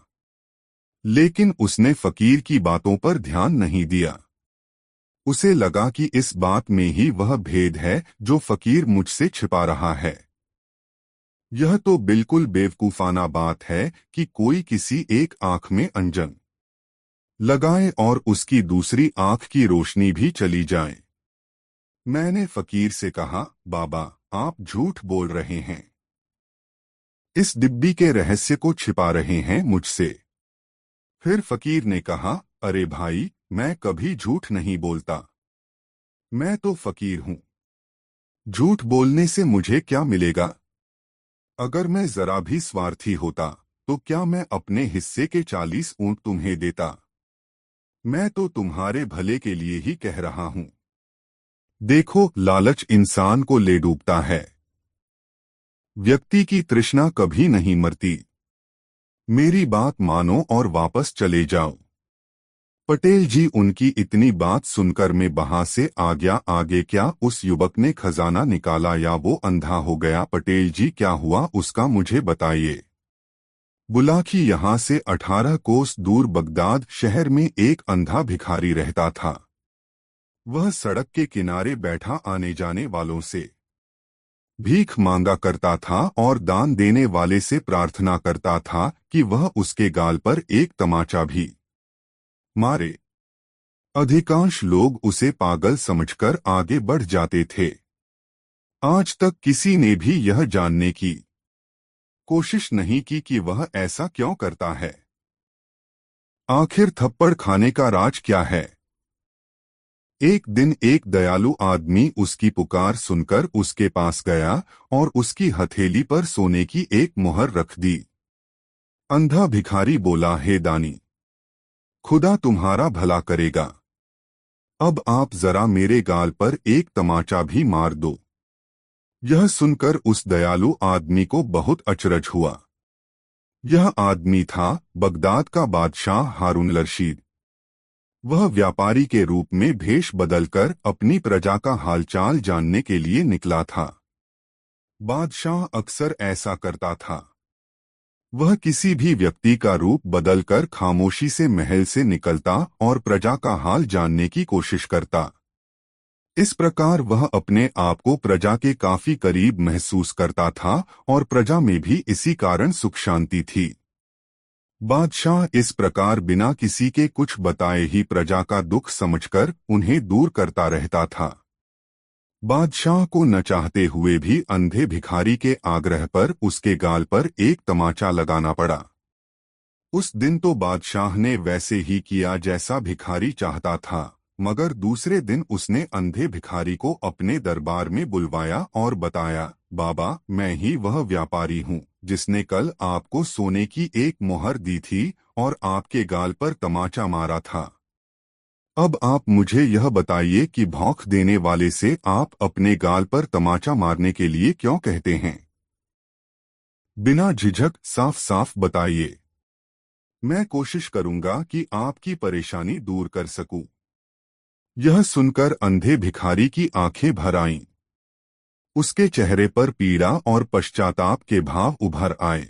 लेकिन उसने फकीर की बातों पर ध्यान नहीं दिया। उसे लगा कि इस बात में ही वह भेद है जो फकीर मुझसे छिपा रहा है। यह तो बिल्कुल बेवकूफाना बात है कि कोई किसी एक आंख में अंजन लगाए और उसकी दूसरी आंख की रोशनी भी चली जाए। मैंने फकीर से कहा, बाबा, आप झूठ बोल रहे हैं। इस डिब्बी के रहस्य को छिपा रहे हैं मुझसे। फिर फकीर ने कहा, अरे भाई, मैं कभी झूठ नहीं बोलता। मैं तो फकीर हूं। झूठ बोलने से मुझे क्या मिलेगा? अगर मैं जरा भी स्वार्थी होता तो क्या मैं अपने हिस्से के 40 ऊंट तुम्हें देता? मैं तो तुम्हारे भले के लिए ही कह रहा हूं। देखो, लालच इंसान को ले डूबता है। व्यक्ति की तृष्णा कभी नहीं मरती। मेरी बात मानो और वापस चले जाओ। पटेल जी, उनकी इतनी बात सुनकर मैं वहां से आ गया। आगे क्या उस युवक ने खजाना निकाला या वो अंधा हो गया? पटेल जी, क्या हुआ उसका मुझे बताइए। बुलाकी यहाँ से 18 कोस दूर बगदाद शहर में एक अंधा भिखारी रहता था। वह सड़क के किनारे बैठा आने जाने वालों से भीख मांगा करता था और दान देने वाले से प्रार्थना करता था कि वह उसके गाल पर एक तमाचा भी मारे। अधिकांश लोग उसे पागल समझकर आगे बढ़ जाते थे। आज तक किसी ने भी यह जानने की कोशिश नहीं की कि वह ऐसा क्यों करता है। आखिर थप्पड़ खाने का राज क्या है? एक दिन एक दयालु आदमी उसकी पुकार सुनकर उसके पास गया और उसकी हथेली पर सोने की एक मुहर रख दी। अंधा भिखारी बोला, हे दानी, खुदा तुम्हारा भला करेगा। अब आप जरा मेरे गाल पर एक तमाचा भी मार दो। यह सुनकर उस दयालु आदमी को बहुत अचरज हुआ। यह आदमी था बगदाद का बादशाह हारून रशीद। वह व्यापारी के रूप में भेष बदलकर अपनी प्रजा का हालचाल जानने के लिए निकला था। बादशाह अक्सर ऐसा करता था। वह किसी भी व्यक्ति का रूप बदलकर खामोशी से महल से निकलता और प्रजा का हाल जानने की कोशिश करता। इस प्रकार वह अपने आप को प्रजा के काफी करीब महसूस करता था और प्रजा में भी इसी कारण सुख शांति थी। बादशाह इस प्रकार बिना किसी के कुछ बताए ही प्रजा का दुख समझकर उन्हें दूर करता रहता था। बादशाह को न चाहते हुए भी अंधे भिखारी के आग्रह पर उसके गाल पर एक तमाचा लगाना पड़ा। उस दिन तो बादशाह ने वैसे ही किया जैसा भिखारी चाहता था, मगर दूसरे दिन उसने अंधे भिखारी को अपने दरबार में बुलवाया और बताया, बाबा, मैं ही वह व्यापारी हूँ जिसने कल आपको सोने की एक मुहर दी थी और आपके गाल पर तमाचा मारा था। अब आप मुझे यह बताइए कि भौंक देने वाले से आप अपने गाल पर तमाचा मारने के लिए क्यों कहते हैं? बिना झिझक साफ साफ बताइए। मैं कोशिश करूंगा कि आपकी परेशानी दूर कर सकूं। यह सुनकर अंधे भिखारी की आंखें भर आईं। उसके चेहरे पर पीड़ा और पश्चाताप के भाव उभर आए।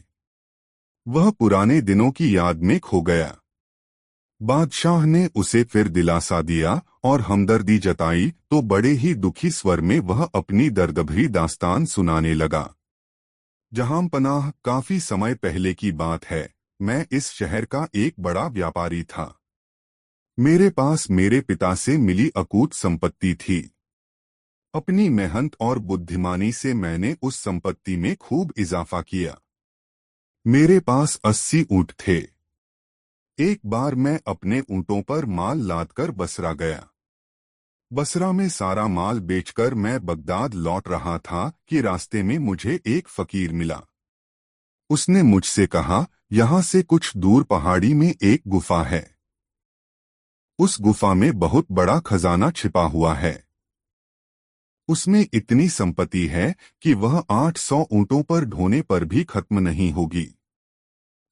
वह पुराने दिनों की याद में खो गया। बादशाह ने उसे फिर दिलासा दिया और हमदर्दी जताई तो बड़े ही दुखी स्वर में वह अपनी दर्दभरी दास्तान सुनाने लगा। जहां पनाह, काफी समय पहले की बात है। मैं इस शहर का एक बड़ा व्यापारी था। मेरे पास मेरे पिता से मिली अकूत संपत्ति थी। अपनी मेहनत और बुद्धिमानी से मैंने उस संपत्ति में खूब इजाफा किया। मेरे पास 80 ऊंट थे। एक बार मैं अपने ऊंटों पर माल लादकर बसरा गया। बसरा में सारा माल बेचकर मैं बगदाद लौट रहा था कि रास्ते में मुझे एक फकीर मिला। उसने मुझसे कहा, यहाँ से कुछ दूर पहाड़ी में एक गुफा है। उस गुफा में बहुत बड़ा खजाना छिपा हुआ है। उसमें इतनी संपत्ति है कि वह 800 ऊंटों पर ढोने पर भी खत्म नहीं होगी।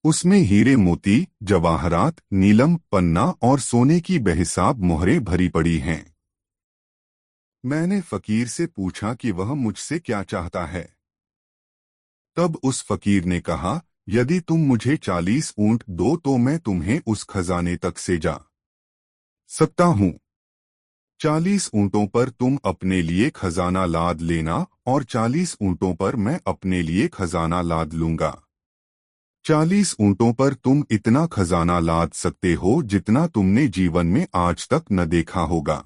उसमें हीरे मोती, जवाहरात, नीलम, पन्ना और सोने की बेहिसाब मोहरें भरी पड़ी हैं। मैंने फकीर से पूछा कि वह मुझसे क्या चाहता है। तब उस फकीर ने कहा, यदि तुम मुझे 40 ऊंट दो तो मैं तुम्हें उस खजाने तक से जा सकता हूँ। 40 ऊंटों पर तुम अपने लिए खजाना लाद लेना और 40 ऊंटों पर मैं अपने लिए खजाना लाद लूंगा। 40 ऊंटों पर तुम इतना खजाना लाद सकते हो जितना तुमने जीवन में आज तक न देखा होगा।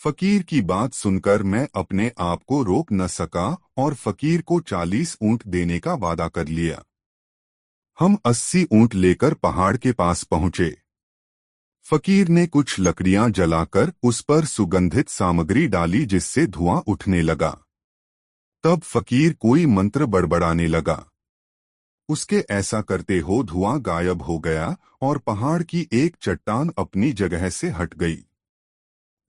फकीर की बात सुनकर मैं अपने आप को रोक न सका और फकीर को 40 ऊंट देने का वादा कर लिया। हम 80 ऊंट लेकर पहाड़ के पास पहुंचे। फकीर ने कुछ लकड़ियां जलाकर उस पर सुगंधित सामग्री डाली जिससे धुआं उठने लगा। तब फकीर कोई मंत्र बड़बड़ाने लगा। उसके ऐसा करते हो धुआं गायब हो गया और पहाड़ की एक चट्टान अपनी जगह से हट गई।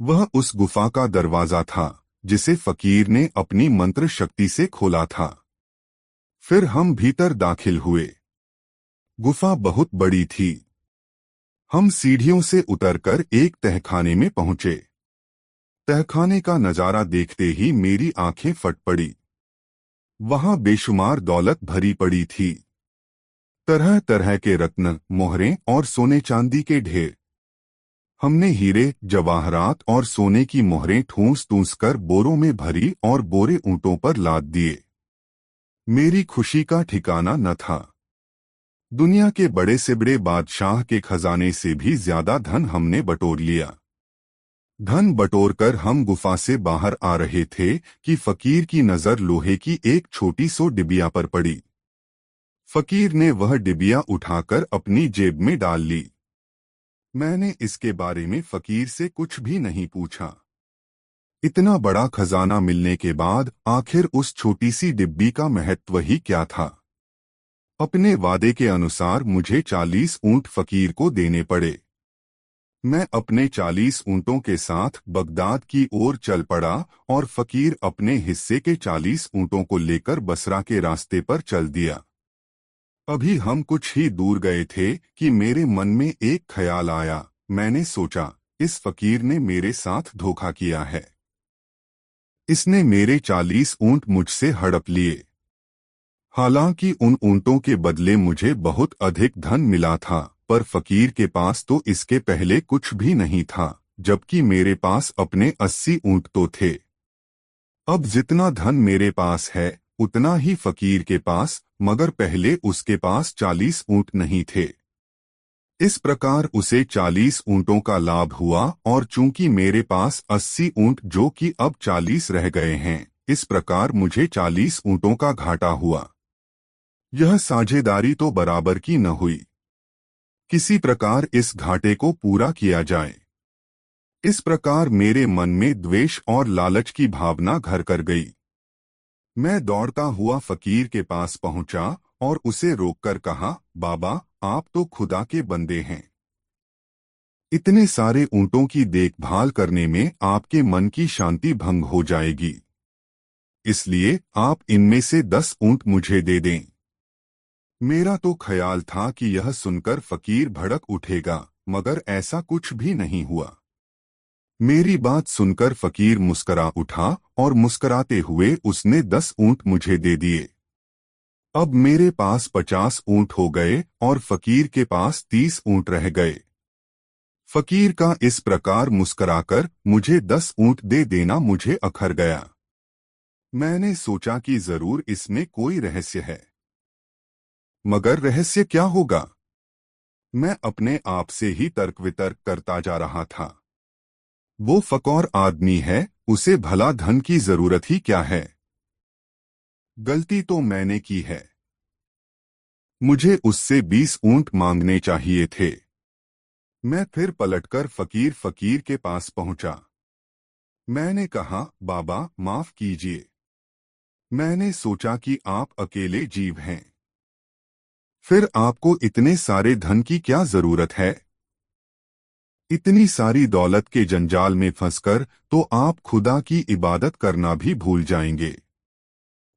वह उस गुफा का दरवाजा था जिसे फकीर ने अपनी मंत्र शक्ति से खोला था। फिर हम भीतर दाखिल हुए। गुफा बहुत बड़ी थी। हम सीढ़ियों से उतरकर एक तहखाने में पहुंचे। तहखाने का नजारा देखते ही मेरी आंखें फट पड़ी। वहां बेशुमार दौलत भरी पड़ी थी। तरह तरह के रत्न, मोहरें और सोने चांदी के ढेर। हमने हीरे, जवाहरात और सोने की मोहरें ठूंस ठूंस कर बोरों में भरी और बोरे ऊंटों पर लाद दिए। मेरी खुशी का ठिकाना न था। दुनिया के बड़े से बड़े बादशाह के खजाने से भी ज्यादा धन हमने बटोर लिया। धन बटोरकर हम गुफा से बाहर आ रहे थे कि फकीर की नजर लोहे की एक छोटी सी डिबिया पर पड़ी। फकीर ने वह डिबिया उठाकर अपनी जेब में डाल ली। मैंने इसके बारे में फकीर से कुछ भी नहीं पूछा। इतना बड़ा खजाना मिलने के बाद आखिर उस छोटी सी डिब्बी का महत्व ही क्या था। अपने वादे के अनुसार मुझे 40 ऊंट फकीर को देने पड़े। मैं अपने 40 ऊंटों के साथ बगदाद की ओर चल पड़ा और फकीर अपने हिस्से के 40 ऊंटों को लेकर बसरा के रास्ते पर चल दिया। अभी हम कुछ ही दूर गए थे कि मेरे मन में एक ख्याल आया। मैंने सोचा, इस फकीर ने मेरे साथ धोखा किया है। इसने मेरे 40 ऊंट मुझसे हड़प लिए। हालांकि उन ऊंटों के बदले मुझे बहुत अधिक धन मिला था, पर फकीर के पास तो इसके पहले कुछ भी नहीं था, जबकि मेरे पास अपने 80 ऊंट तो थे। अब जितना धन मेरे पास है उतना ही फकीर के पास, मगर पहले उसके पास 40 ऊंट नहीं थे। इस प्रकार उसे 40 ऊंटों का लाभ हुआ और चूंकि मेरे पास 80 ऊंट जो कि अब 40 रह गए हैं, इस प्रकार मुझे 40 ऊंटों का घाटा हुआ। यह साझेदारी तो बराबर की न हुई। किसी प्रकार इस घाटे को पूरा किया जाए। इस प्रकार मेरे मन में द्वेष और लालच की भावना घर कर गई। मैं दौड़ता हुआ फकीर के पास पहुंचा और उसे रोककर कहा, बाबा, आप तो खुदा के बंदे हैं। इतने सारे ऊंटों की देखभाल करने में आपके मन की शांति भंग हो जाएगी। इसलिए आप इनमें से 10 ऊंट मुझे दे दें। मेरा तो ख्याल था कि यह सुनकर फकीर भड़क उठेगा, मगर ऐसा कुछ भी नहीं हुआ। मेरी बात सुनकर फकीर मुस्करा उठा और मुस्कराते हुए उसने 10 ऊंट मुझे दे दिए। अब मेरे पास 50 ऊंट हो गए और फकीर के पास 30 ऊंट रह गए। फकीर का इस प्रकार मुस्कराकर मुझे 10 ऊंट दे देना मुझे अखर गया। मैंने सोचा कि जरूर इसमें कोई रहस्य है। मगर रहस्य क्या होगा? मैं अपने आप से ही तर्क वितर्क करता जा रहा था। वो फकीर आदमी है, उसे भला धन की जरूरत ही क्या है? गलती तो मैंने की है। मुझे उससे 20 ऊंट मांगने चाहिए थे। मैं फिर पलटकर फकीर के पास पहुंचा। मैंने कहा, बाबा, माफ कीजिए। मैंने सोचा कि आप अकेले जीव हैं। फिर आपको इतने सारे धन की क्या जरूरत है? इतनी सारी दौलत के जंजाल में फंसकर तो आप खुदा की इबादत करना भी भूल जाएंगे।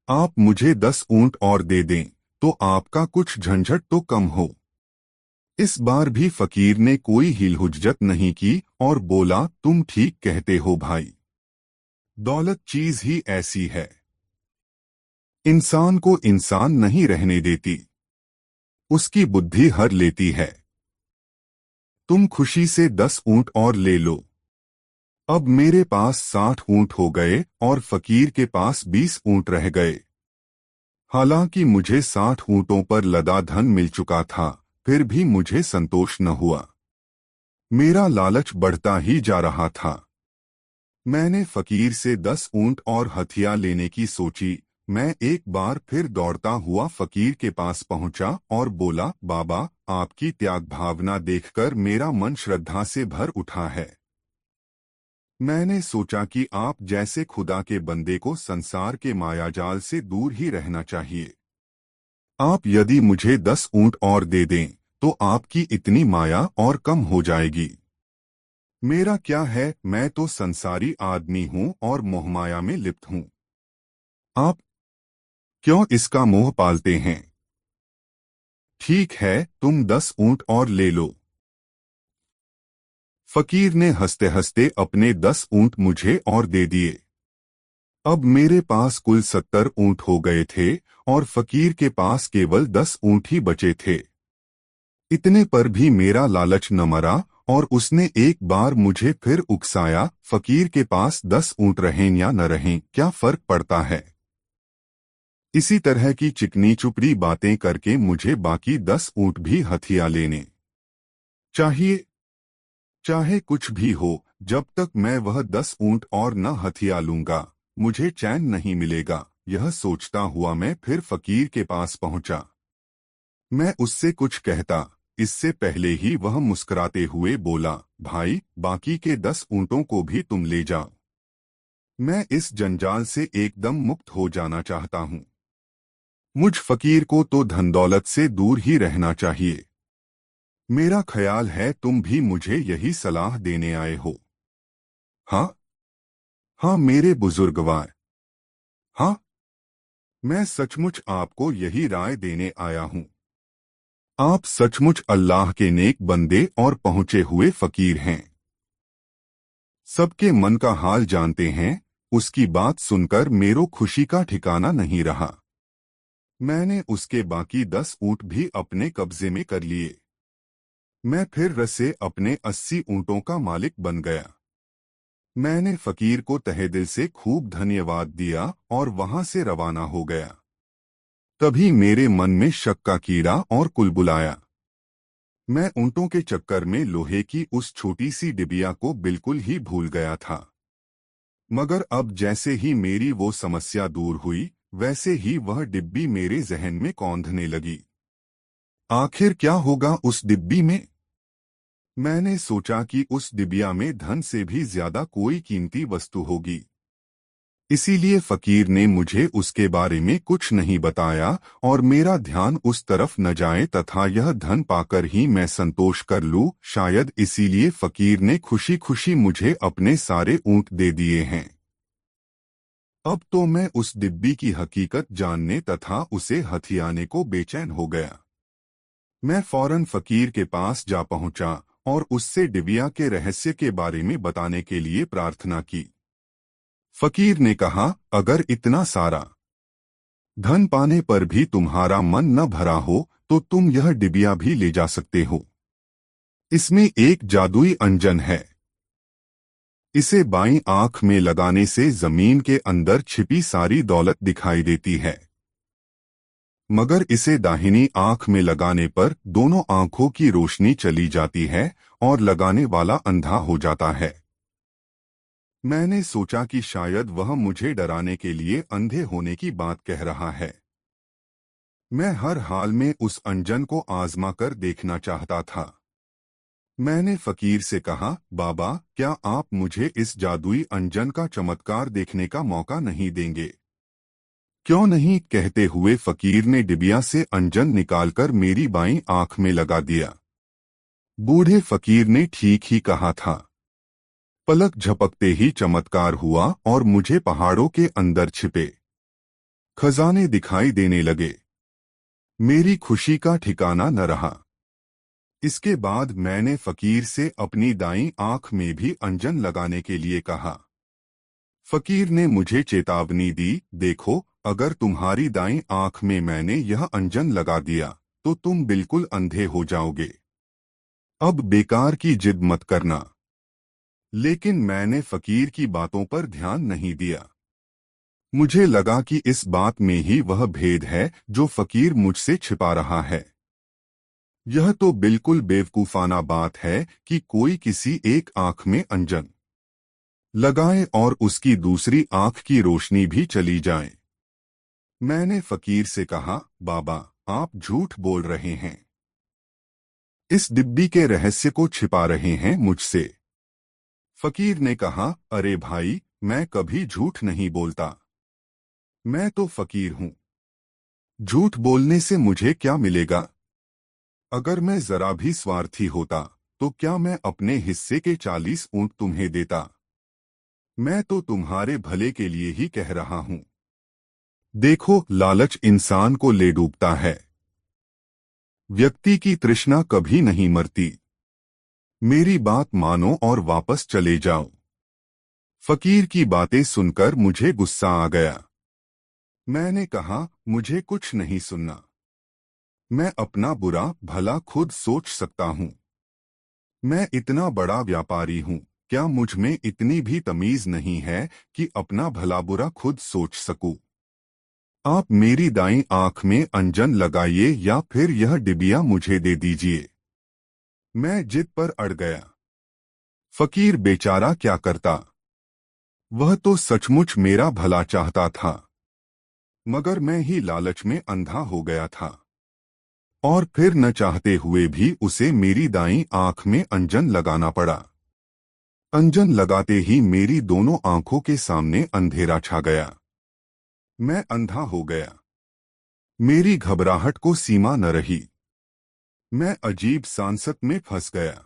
आप मुझे 10 ऊंट और दे दें तो आपका कुछ झंझट तो कम हो। इस बार भी फकीर ने कोई हिलहुज्जत नहीं की और बोला, तुम ठीक कहते हो भाई। दौलत चीज ही ऐसी है, इंसान को इंसान नहीं रहने देती, उसकी बुद्धि हर लेती है। तुम खुशी से 10 ऊंट और ले लो। अब मेरे पास 60 ऊंट हो गए और फकीर के पास 20 ऊंट रह गए। हालांकि मुझे 60 ऊंटों पर लदा धन मिल चुका था, फिर भी मुझे संतोष न हुआ। मेरा लालच बढ़ता ही जा रहा था। मैंने फकीर से 10 ऊंट और हथिया लेने की सोची। मैं एक बार फिर दौड़ता हुआ फकीर के पास पहुंचा और बोला, बाबा, आपकी त्याग भावना देखकर मेरा मन श्रद्धा से भर उठा है। मैंने सोचा कि आप जैसे खुदा के बंदे को संसार के मायाजाल से दूर ही रहना चाहिए। आप यदि मुझे 10 ऊंट और दे दें तो आपकी इतनी माया और कम हो जाएगी। मेरा क्या है, मैं तो संसारी आदमी हूं और मोहमाया में लिप्त हूं। आप क्यों इसका मोह पालते हैं? ठीक है, तुम 10 ऊंट और ले लो। फकीर ने हंसते हंसते अपने 10 ऊंट मुझे और दे दिए। अब मेरे पास कुल 70 ऊंट हो गए थे और फकीर के पास केवल 10 ऊंट ही बचे थे। इतने पर भी मेरा लालच न मरा और उसने एक बार मुझे फिर उकसाया, फकीर के पास 10 ऊंट रहें या न रहें, क्या फर्क पड़ता है। इसी तरह की चिकनी चुपड़ी बातें करके मुझे बाकी 10 ऊंट भी हथिया लेने चाहिए। चाहे कुछ भी हो, जब तक मैं वह 10 ऊंट और न हथिया लूंगा, मुझे चैन नहीं मिलेगा। यह सोचता हुआ मैं फिर फकीर के पास पहुंचा। मैं उससे कुछ कहता, इससे पहले ही वह मुस्कुराते हुए बोला, भाई, बाकी के 10 ऊंटों को भी तुम ले जाओ। मैं इस जंजाल से एकदम मुक्त हो जाना चाहता हूं। मुझ फकीर को तो धन दौलत से दूर ही रहना चाहिए। मेरा ख्याल है तुम भी मुझे यही सलाह देने आए हो। हाँ हाँ मेरे बुजुर्गवार, हाँ, मैं सचमुच आपको यही राय देने आया हूं। आप सचमुच अल्लाह के नेक बंदे और पहुंचे हुए फकीर हैं। सबके मन का हाल जानते हैं। उसकी बात सुनकर मेरो खुशी का ठिकाना नहीं रहा। मैंने उसके बाकी 10 ऊंट भी अपने कब्जे में कर लिए। मैं फिर रसे अपने 80 ऊंटों का मालिक बन गया। मैंने फकीर को तहे दिल से खूब धन्यवाद दिया और वहां से रवाना हो गया। तभी मेरे मन में शक का कीड़ा और कुलबुलाया। मैं ऊंटों के चक्कर में लोहे की उस छोटी सी डिबिया को बिल्कुल ही भूल गया था। मगर अब जैसे ही मेरी वो समस्या दूर हुई, वैसे ही वह डिब्बी मेरे जहन में कौंधने लगी। आखिर क्या होगा उस डिब्बी में? मैंने सोचा कि उस डिबिया में धन से भी ज्यादा कोई कीमती वस्तु होगी। इसीलिए फकीर ने मुझे उसके बारे में कुछ नहीं बताया और मेरा ध्यान उस तरफ न जाए तथा यह धन पाकर ही मैं संतोष कर लूं। शायद इसीलिए फकीर ने खुशी खुशी मुझे अपने सारे ऊंट दे दिए हैं। अब तो मैं उस डिब्बी की हकीकत जानने तथा उसे हथियाने को बेचैन हो गया। मैं फौरन फकीर के पास जा पहुंचा और उससे डिबिया के रहस्य के बारे में बताने के लिए प्रार्थना की। फकीर ने कहा, अगर इतना सारा धन पाने पर भी तुम्हारा मन न भरा हो तो तुम यह डिबिया भी ले जा सकते हो। इसमें एक जादुई अंजन है। इसे बाईं आंख में लगाने से जमीन के अंदर छिपी सारी दौलत दिखाई देती है। मगर इसे दाहिनी आंख में लगाने पर दोनों आंखों की रोशनी चली जाती है और लगाने वाला अंधा हो जाता है। मैंने सोचा कि शायद वह मुझे डराने के लिए अंधे होने की बात कह रहा है। मैं हर हाल में उस अंजन को आजमा कर देखना चाहता था। मैंने फकीर से कहा, बाबा, क्या आप मुझे इस जादुई अंजन का चमत्कार देखने का मौका नहीं देंगे? क्यों नहीं, कहते हुए फकीर ने डिबिया से अंजन निकालकर मेरी बाईं आंख में लगा दिया। बूढ़े फकीर ने ठीक ही कहा था। पलक झपकते ही चमत्कार हुआ और मुझे पहाड़ों के अंदर छिपे खजाने दिखाई देने लगे। मेरी खुशी का ठिकाना न रहा। इसके बाद मैंने फकीर से अपनी दाईं आंख में भी अंजन लगाने के लिए कहा। फकीर ने मुझे चेतावनी दी, देखो, अगर तुम्हारी दाईं आंख में मैंने यह अंजन लगा दिया तो तुम बिल्कुल अंधे हो जाओगे। अब बेकार की जिद मत करना। लेकिन मैंने फकीर की बातों पर ध्यान नहीं दिया। मुझे लगा कि इस बात में ही वह भेद है जो फकीर मुझसे छिपा रहा है। यह तो बिल्कुल बेवकूफाना बात है कि कोई किसी एक आंख में अंजन लगाए और उसकी दूसरी आंख की रोशनी भी चली जाए। मैंने फकीर से कहा, बाबा, आप झूठ बोल रहे हैं। इस डिब्बी के रहस्य को छिपा रहे हैं मुझसे। फकीर ने कहा, अरे भाई, मैं कभी झूठ नहीं बोलता। मैं तो फकीर हूं। झूठ बोलने से मुझे क्या मिलेगा? अगर मैं जरा भी स्वार्थी होता तो क्या मैं अपने हिस्से के 40 ऊंट तुम्हें देता? मैं तो तुम्हारे भले के लिए ही कह रहा हूं। देखो, लालच इंसान को ले डूबता है। व्यक्ति की तृष्णा कभी नहीं मरती। मेरी बात मानो और वापस चले जाओ। फकीर की बातें सुनकर मुझे गुस्सा आ गया। मैंने कहा, मुझे कुछ नहीं सुनना। मैं अपना बुरा भला खुद सोच सकता हूँ। मैं इतना बड़ा व्यापारी हूँ, क्या मुझ में इतनी भी तमीज नहीं है कि अपना भला बुरा खुद सोच सकूं? आप मेरी दाईं आंख में अंजन लगाइए या फिर यह डिबिया मुझे दे दीजिए। मैं जिद पर अड़ गया। फकीर बेचारा क्या करता? वह तो सचमुच मेरा भला चाहता था, मगर मैं ही लालच में अंधा हो गया था। और फिर न चाहते हुए भी उसे मेरी दाईं आंख में अंजन लगाना पड़ा। अंजन लगाते ही मेरी दोनों आंखों के सामने अंधेरा छा गया। मैं अंधा हो गया। मेरी घबराहट को सीमा न रही। मैं अजीब सांसत में फंस गया।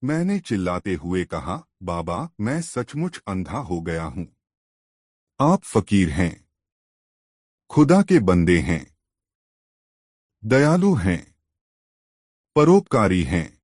मैंने चिल्लाते हुए कहा, बाबा, मैं सचमुच अंधा हो गया हूँ। आप फकीर हैं, खुदा के बंदे हैं, दयालु हैं, परोपकारी हैं।